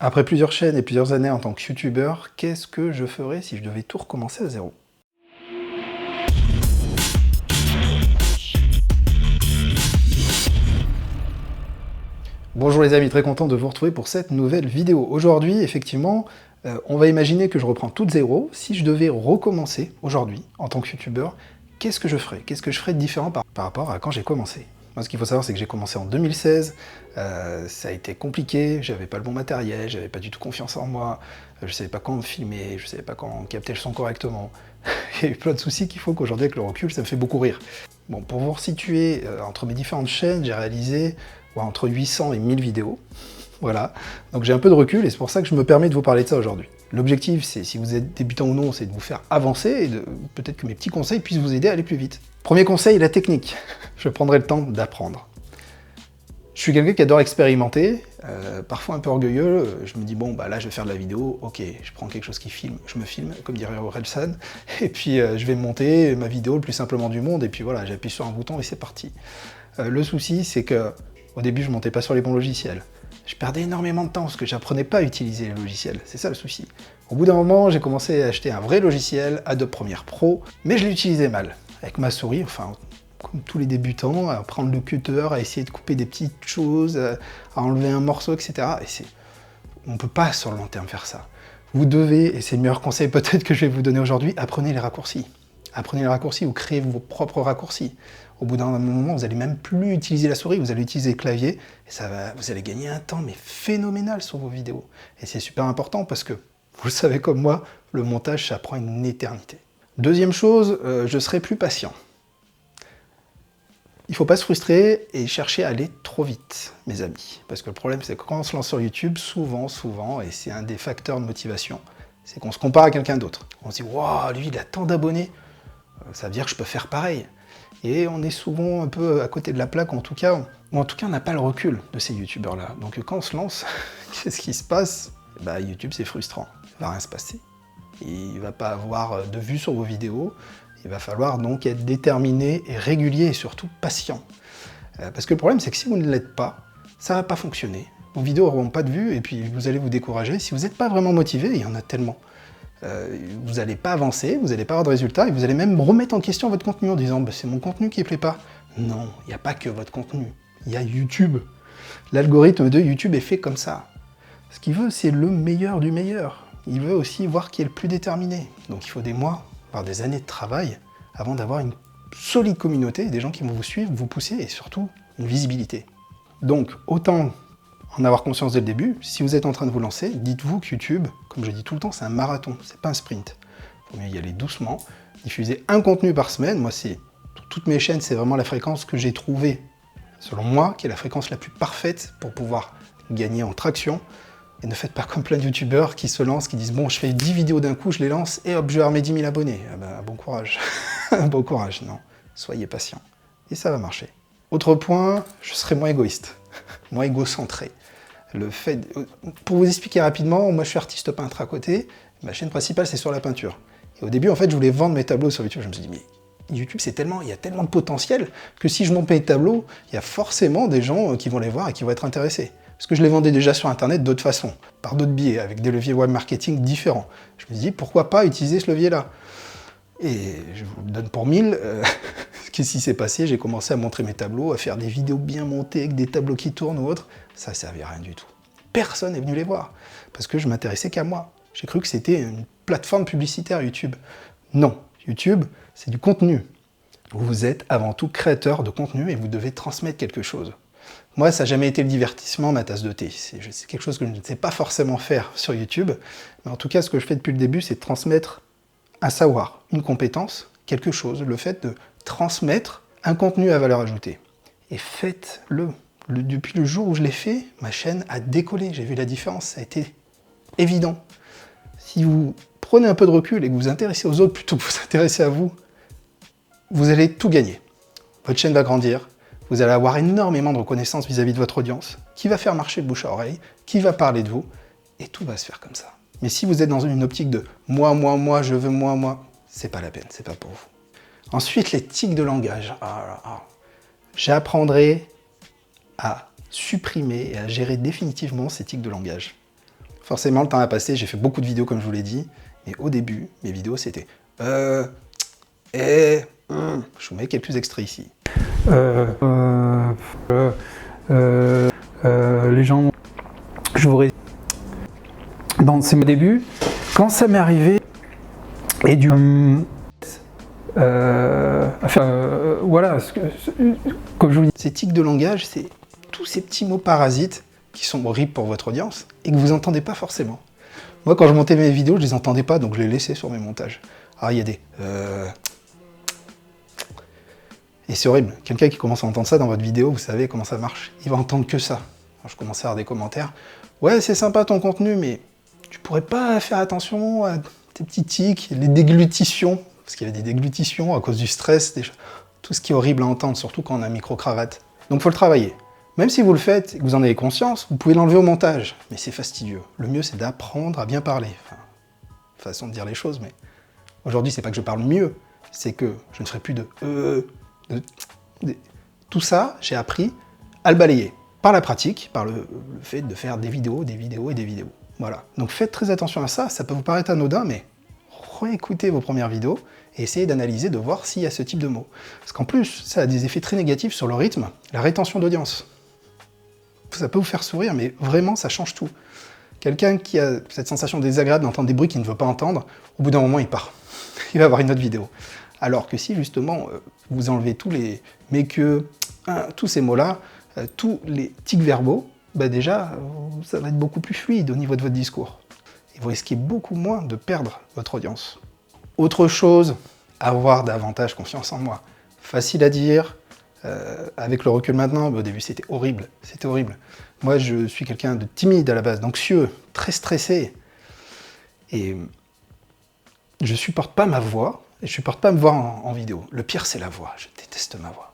Après plusieurs chaînes et plusieurs années en tant que youtubeur, qu'est-ce que je ferais si je devais tout recommencer à zéro? Bonjour les amis, très content de vous retrouver pour cette nouvelle vidéo. Aujourd'hui, effectivement, on va imaginer que je reprends tout de zéro. Si je devais recommencer aujourd'hui en tant que youtubeur, qu'est-ce que je ferais? Qu'est-ce que je ferais de différent par rapport à quand j'ai commencé? Moi, ce qu'il faut savoir, c'est que j'ai commencé en 2016, ça a été compliqué, j'avais pas le bon matériel, j'avais pas du tout confiance en moi, je savais pas comment me filmer, je savais pas comment capter le son correctement. Il y a eu plein de soucis qu'il faut qu'aujourd'hui, avec le recul, ça me fait beaucoup rire. Bon, pour vous resituer, entre mes différentes chaînes, j'ai réalisé entre 800 et 1000 vidéos. Voilà, donc j'ai un peu de recul et c'est pour ça que je me permets de vous parler de ça aujourd'hui. L'objectif, c'est, si vous êtes débutant ou non, c'est de vous faire avancer et peut-être que mes petits conseils puissent vous aider à aller plus vite. Premier conseil, la technique. Je prendrai le temps d'apprendre. Je suis quelqu'un qui adore expérimenter, parfois un peu orgueilleux, je me dis bon bah là je vais faire de la vidéo, ok, je prends quelque chose qui filme, je me filme, comme dirait Orelsan, et puis je vais monter ma vidéo le plus simplement du monde, et puis voilà, j'appuie sur un bouton et c'est parti. Le souci c'est que au début je montais pas sur les bons logiciels. Je perdais énormément de temps parce que j'apprenais pas à utiliser les logiciels, c'est ça le souci. Au bout d'un moment, j'ai commencé à acheter un vrai logiciel, Adobe Premiere Pro, mais je l'utilisais mal. Avec ma souris, enfin, comme tous les débutants, à prendre le cutter, à essayer de couper des petites choses, à enlever un morceau, etc. Et on ne peut pas sur le long terme faire ça. Vous devez, et c'est le meilleur conseil peut-être que je vais vous donner aujourd'hui, apprenez les raccourcis. Apprenez les raccourcis ou créez vos propres raccourcis. Au bout d'un moment, vous n'allez même plus utiliser la souris, vous allez utiliser le clavier, et vous allez gagner un temps mais phénoménal sur vos vidéos. Et c'est super important parce que, vous le savez comme moi, le montage, ça prend une éternité. Deuxième chose, je serai plus patient. Il ne faut pas se frustrer et chercher à aller trop vite, mes amis. Parce que le problème, c'est que quand on se lance sur YouTube, souvent, et c'est un des facteurs de motivation, c'est qu'on se compare à quelqu'un d'autre. On se dit, waouh, lui, il a tant d'abonnés, ça veut dire que je peux faire pareil. Et on est souvent un peu à côté de la plaque, ou en tout cas, on n'a pas le recul de ces youtubeurs-là. Donc quand on se lance, qu'est-ce qui se passe? Bah, YouTube, c'est frustrant, il va rien se passer. Il ne va pas avoir de vues sur vos vidéos, il va falloir donc être déterminé et régulier et surtout patient. Parce que le problème, c'est que si vous ne l'êtes pas, ça ne va pas fonctionner. Vos vidéos n'auront pas de vues et puis vous allez vous décourager. Si vous n'êtes pas vraiment motivé, il y en a tellement. Vous n'allez pas avancer, vous n'allez pas avoir de résultats et vous allez même remettre en question votre contenu en disant bah, c'est mon contenu qui ne plaît pas. Non, il n'y a pas que votre contenu, il y a YouTube. L'algorithme de YouTube est fait comme ça. Ce qu'il veut, c'est le meilleur du meilleur. Il veut aussi voir qui est le plus déterminé. Donc il faut des mois, voire des années de travail avant d'avoir une solide communauté, des gens qui vont vous suivre, vous pousser et surtout une visibilité. Donc autant en avoir conscience dès le début, si vous êtes en train de vous lancer, dites-vous que YouTube, comme je dis tout le temps, c'est un marathon, c'est pas un sprint. Il faut mieux y aller doucement, diffuser un contenu par semaine. Moi, toutes mes chaînes, c'est vraiment la fréquence que j'ai trouvée, selon moi, qui est la fréquence la plus parfaite pour pouvoir gagner en traction. Et ne faites pas comme plein de youtubeurs qui se lancent, qui disent « Bon, je fais 10 vidéos d'un coup, je les lance, et hop, je vais avoir mes 10 000 abonnés. » Ah ben, bon courage. Bon courage, non. Soyez patient. Et ça va marcher. Autre point, je serai moins égoïste, moins égocentré. Pour vous expliquer rapidement, moi je suis artiste peintre à côté, ma chaîne principale c'est sur la peinture. Et au début, en fait, je voulais vendre mes tableaux sur YouTube. Je me suis dit, mais YouTube, il y a tellement de potentiel que si je monte mes tableaux, il y a forcément des gens qui vont les voir et qui vont être intéressés. Parce que je les vendais déjà sur Internet d'autres façons, par d'autres biais, avec des leviers web marketing différents. Je me suis dit, pourquoi pas utiliser ce levier-là? Et je vous le donne pour 1000. Qu'est-ce qui s'est passé? J'ai commencé à montrer mes tableaux, à faire des vidéos bien montées avec des tableaux qui tournent ou autre. Ça ne servait à rien du tout. Personne n'est venu les voir, parce que je m'intéressais qu'à moi. J'ai cru que c'était une plateforme publicitaire, YouTube. Non, YouTube, c'est du contenu. Vous êtes avant tout créateur de contenu et vous devez transmettre quelque chose. Moi, ça n'a jamais été le divertissement, ma tasse de thé. C'est quelque chose que je ne sais pas forcément faire sur YouTube. Mais en tout cas, ce que je fais depuis le début, c'est de transmettre un savoir, une compétence, quelque chose. Le fait de transmettre un contenu à valeur ajoutée. Et faites-le. Depuis le jour où je l'ai fait, ma chaîne a décollé. J'ai vu la différence, ça a été évident. Si vous prenez un peu de recul et que vous vous intéressez aux autres plutôt que vous intéressez à vous, vous allez tout gagner. Votre chaîne va grandir, vous allez avoir énormément de reconnaissance vis-à-vis de votre audience, qui va faire marcher le bouche à oreille, qui va parler de vous, et tout va se faire comme ça. Mais si vous êtes dans une optique de moi, je veux moi, c'est pas la peine, c'est pas pour vous. Ensuite, les tics de langage. J'apprendrai à supprimer et à gérer définitivement ces tics de langage. Forcément, le temps a passé, j'ai fait beaucoup de vidéos comme je vous l'ai dit, mais au début, mes vidéos c'était je vous mets quelques extraits ici. Les gens, je vous dans ces débuts, quand ça m'est arrivé, et du voilà, comme je vous dis. Ces tics de langage, c'est tous ces petits mots parasites qui sont horribles pour votre audience et que vous n'entendez pas forcément. Moi, quand je montais mes vidéos, je les entendais pas, donc je les laissais sur mes montages. Alors, il y a des... Et c'est horrible. Quelqu'un qui commence à entendre ça dans votre vidéo, vous savez comment ça marche. Il va entendre que ça. Alors, je commençais à avoir des commentaires. Ouais, c'est sympa ton contenu, mais tu pourrais pas faire attention à tes petits tics, les déglutitions, parce qu'il y avait des déglutitions à cause du stress, tout ce qui est horrible à entendre, surtout quand on a un micro-cravate. Donc, il faut le travailler. Même si vous le faites et que vous en avez conscience, vous pouvez l'enlever au montage, mais c'est fastidieux. Le mieux, c'est d'apprendre à bien parler. Enfin, façon de dire les choses, mais aujourd'hui, c'est pas que je parle mieux, c'est que je ne ferai plus de tout ça, j'ai appris à le balayer par la pratique, par le fait de faire des vidéos, des vidéos et des vidéos. Voilà. Donc faites très attention à ça, ça peut vous paraître anodin, mais réécoutez vos premières vidéos et essayez d'analyser, de voir s'il y a ce type de mots. Parce qu'en plus, ça a des effets très négatifs sur le rythme, la rétention d'audience. Ça peut vous faire sourire, mais vraiment, ça change tout. Quelqu'un qui a cette sensation désagréable d'entendre des bruits qu'il ne veut pas entendre, au bout d'un moment, il part. Il va avoir une autre vidéo. Alors que si, justement, vous enlevez tous les « mais que », tous ces mots-là, tous les tics verbaux, bah déjà, ça va être beaucoup plus fluide au niveau de votre discours. Et vous risquez beaucoup moins de perdre votre audience. Autre chose, avoir davantage confiance en moi. Facile à dire, avec le recul maintenant, mais au début c'était horrible, c'était horrible. Moi je suis quelqu'un de timide à la base, d'anxieux, très stressé. Et je supporte pas ma voix, et je supporte pas me voir en vidéo. Le pire c'est la voix, je déteste ma voix.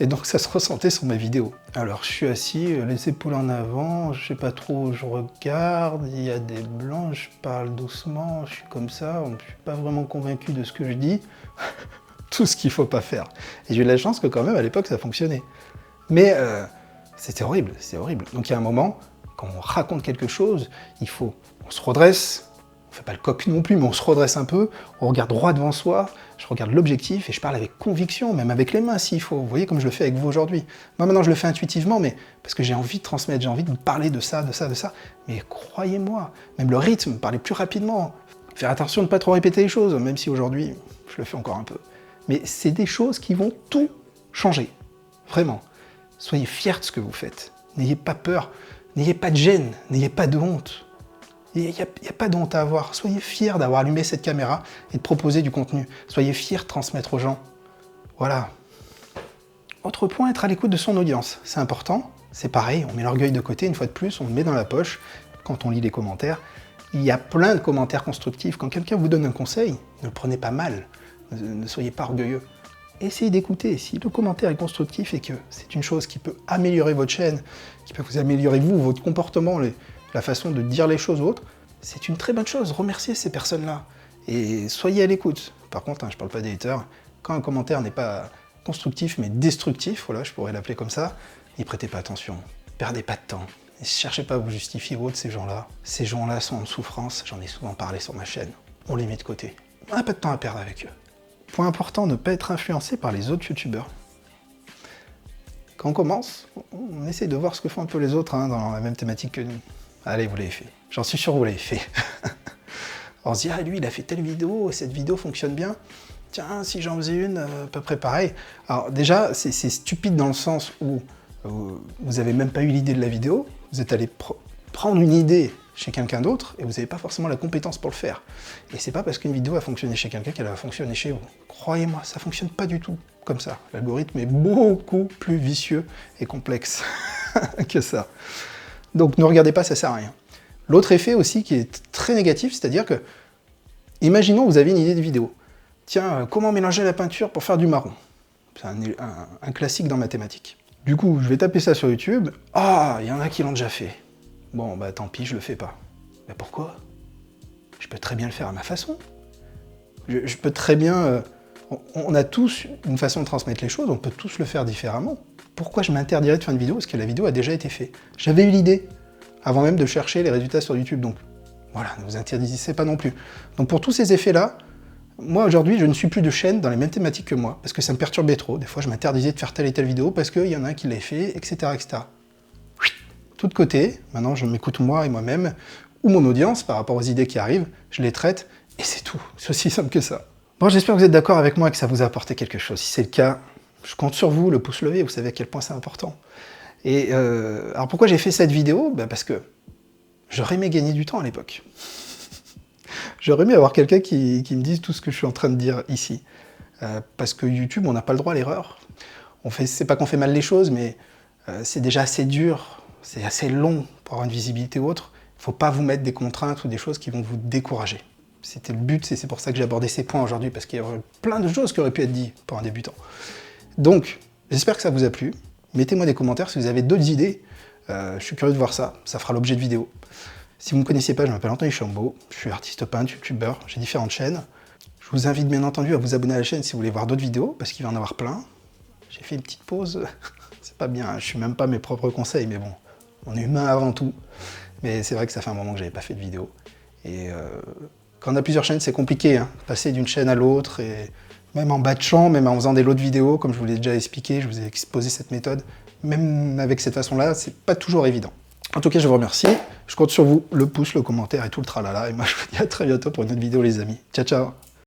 Et donc ça se ressentait sur mes vidéos. Alors je suis assis, les épaules en avant, je sais pas trop où je regarde, il y a des blancs, je parle doucement, je suis comme ça, je suis pas vraiment convaincu de ce que je dis. Tout ce qu'il faut pas faire. Et j'ai eu de la chance que quand même à l'époque ça fonctionnait. Mais c'était horrible, c'était horrible. Donc il y a un moment, quand on raconte quelque chose, on se redresse, on fait pas le coq non plus, mais on se redresse un peu, on regarde droit devant soi, je regarde l'objectif et je parle avec conviction, même avec les mains s'il faut. Vous voyez comme je le fais avec vous aujourd'hui. Moi maintenant je le fais intuitivement, mais parce que j'ai envie de transmettre, j'ai envie de vous parler de ça, de ça, de ça. Mais croyez-moi, même le rythme, parler plus rapidement, faire attention de ne pas trop répéter les choses, même si aujourd'hui je le fais encore un peu. Mais c'est des choses qui vont tout changer. Vraiment. Soyez fiers de ce que vous faites. N'ayez pas peur, n'ayez pas de gêne, n'ayez pas de honte. Il n'y a pas de honte à avoir. Soyez fiers d'avoir allumé cette caméra et de proposer du contenu. Soyez fiers de transmettre aux gens. Voilà. Autre point, être à l'écoute de son audience. C'est important. C'est pareil, on met l'orgueil de côté, une fois de plus, on le met dans la poche quand on lit les commentaires. Il y a plein de commentaires constructifs. Quand quelqu'un vous donne un conseil, ne le prenez pas mal. Ne soyez pas orgueilleux. Essayez d'écouter. Si le commentaire est constructif et que c'est une chose qui peut améliorer votre chaîne, qui peut vous améliorer vous, votre comportement, la façon de dire les choses ou autres, c'est une très bonne chose. Remerciez ces personnes-là. Et soyez à l'écoute. Par contre, je ne parle pas des haters. Quand un commentaire n'est pas constructif mais destructif, voilà, je pourrais l'appeler comme ça, n'y prêtez pas attention. Perdez pas de temps. Ne cherchez pas à vous justifier ou autre ces gens-là. Ces gens-là sont en souffrance. J'en ai souvent parlé sur ma chaîne. On les met de côté. On n'a pas de temps à perdre avec eux. Point important, ne pas être influencé par les autres youtubeurs. Quand on commence, on essaie de voir ce que font un peu les autres dans la même thématique que nous. Allez, vous l'avez fait. J'en suis sûr que vous l'avez fait. On se dit, ah lui, il a fait telle vidéo, et cette vidéo fonctionne bien. Tiens, si j'en faisais une, à peu près pareil. Alors déjà, c'est stupide dans le sens où vous n'avez même pas eu l'idée de la vidéo, vous êtes allé prendre une idée chez quelqu'un d'autre, et vous n'avez pas forcément la compétence pour le faire. Et c'est pas parce qu'une vidéo a fonctionné chez quelqu'un qu'elle va fonctionner chez vous. Croyez-moi, ça fonctionne pas du tout comme ça. L'algorithme est beaucoup plus vicieux et complexe que ça. Donc ne regardez pas, ça sert à rien. L'autre effet aussi qui est très négatif, c'est-à-dire que, imaginons vous avez une idée de vidéo. Tiens, comment mélanger la peinture pour faire du marron? C'est un classique dans mathématiques. Du coup, je vais taper ça sur YouTube. Ah, il y en a qui l'ont déjà fait. Bon, bah tant pis, je le fais pas. Mais pourquoi? Je peux très bien le faire à ma façon. Je peux très bien... on a tous une façon de transmettre les choses, on peut tous le faire différemment. Pourquoi je m'interdirais de faire une vidéo? Parce que la vidéo a déjà été faite. J'avais eu l'idée. avant même de chercher les résultats sur YouTube. Donc voilà, ne vous interdisez pas non plus. Donc pour tous ces effets-là, moi aujourd'hui je ne suis plus de chaîne dans les mêmes thématiques que moi, parce que ça me perturbait trop. Des fois je m'interdisais de faire telle et telle vidéo parce qu'il y en a un qui l'a fait, etc. etc. Tout de côté, maintenant je m'écoute moi et moi-même, ou mon audience par rapport aux idées qui arrivent, je les traite, et c'est tout. C'est aussi simple que ça. Bon, j'espère que vous êtes d'accord avec moi et que ça vous a apporté quelque chose. Si c'est le cas, je compte sur vous, le pouce levé, vous savez à quel point c'est important. Et alors pourquoi j'ai fait cette vidéo? Parce que j'aurais aimé gagner du temps à l'époque. J'aurais aimé avoir quelqu'un qui me dise tout ce que je suis en train de dire ici. Parce que YouTube, on n'a pas le droit à l'erreur. C'est pas qu'on fait mal les choses, mais c'est déjà assez dur, c'est assez long pour avoir une visibilité ou autre. Il ne faut pas vous mettre des contraintes ou des choses qui vont vous décourager. C'était le but, c'est pour ça que j'ai abordé ces points aujourd'hui, parce qu'il y a plein de choses qui auraient pu être dites pour un débutant. Donc, j'espère que ça vous a plu. Mettez-moi des commentaires si vous avez d'autres idées. Je suis curieux de voir ça, ça fera l'objet de vidéos. Si vous ne me connaissez pas, je m'appelle Anthony Chambaud, je suis artiste peintre, youtubeur, j'ai différentes chaînes. Je vous invite bien entendu à vous abonner à la chaîne si vous voulez voir d'autres vidéos, parce qu'il va y en avoir plein. J'ai fait une petite pause, c'est pas bien, je suis même pas mes propres conseils, mais bon, on est humain avant tout. Mais c'est vrai que ça fait un moment que j'avais pas fait de vidéo. Et quand on a plusieurs chaînes, c'est compliqué, hein, passer d'une chaîne à l'autre, et même en batchant, même en faisant des lots de vidéos, comme je vous l'ai déjà expliqué, je vous ai exposé cette méthode, même avec cette façon-là, c'est pas toujours évident. En tout cas, je vous remercie, je compte sur vous, le pouce, le commentaire et tout le tralala, et moi je vous dis à très bientôt pour une autre vidéo les amis. Ciao ciao.